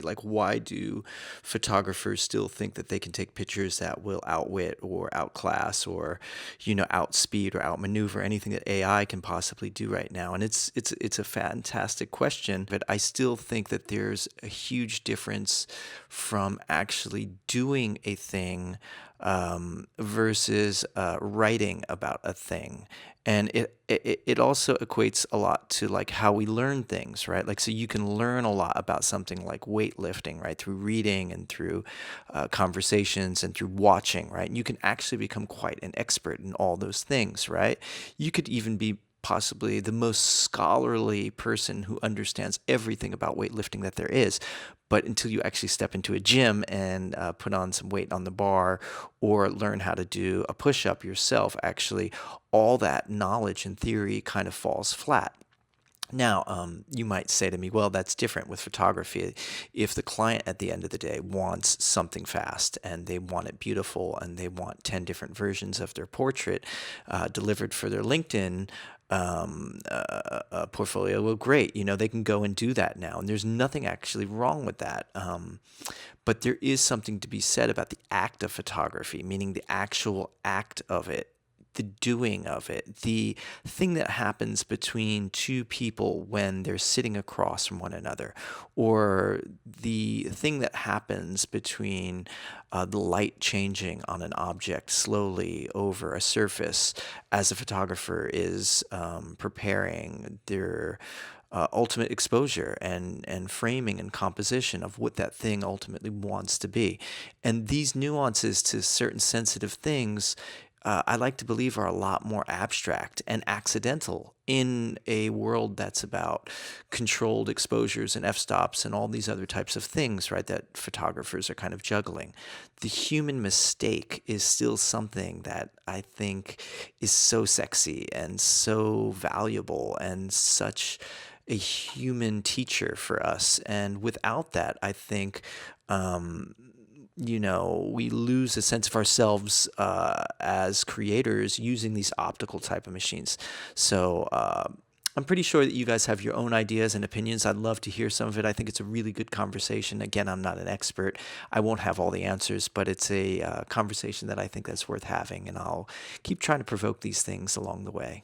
Like, why do photographers still think that they can take pictures that will outwit or outclass or, outspeed or outmaneuver anything that AI can possibly do right now? And it's a fantastic question, but I still think that there's a huge difference from actually doing a thing versus writing about a thing. And it also equates a lot to like how we learn things, right? Like, so you can learn a lot about something like weightlifting, right? Through reading and through conversations and through watching, right? And you can actually become quite an expert in all those things, right? You could even be possibly the most scholarly person who understands everything about weightlifting that there is. But until you actually step into a gym and put on some weight on the bar or learn how to do a push up yourself, actually, all that knowledge and theory kind of falls flat. Now, you might say to me, well, that's different with photography. If the client at the end of the day wants something fast and they want it beautiful and they want 10 different versions of their portrait delivered for their LinkedIn portfolio, well, great. They can go and do that now. And there's nothing actually wrong with that. But there is something to be said about the act of photography, meaning the actual act of it, the doing of it, the thing that happens between two people when they're sitting across from one another, or the thing that happens between the light changing on an object slowly over a surface as a photographer is preparing their ultimate exposure and framing and composition of what that thing ultimately wants to be. And these nuances to certain sensitive things, I like to believe, are a lot more abstract and accidental in a world that's about controlled exposures and f-stops and all these other types of things, right, that photographers are kind of juggling. The human mistake is still something that I think is so sexy and so valuable and such a human teacher for us. And without that, I think um, we lose a sense of ourselves as creators using these optical type of machines. So I'm pretty sure that you guys have your own ideas and opinions. I'd love to hear some of it. I think it's a really good conversation. Again, I'm not an expert. I won't have all the answers, but it's a conversation that I think that's worth having, and I'll keep trying to provoke these things along the way.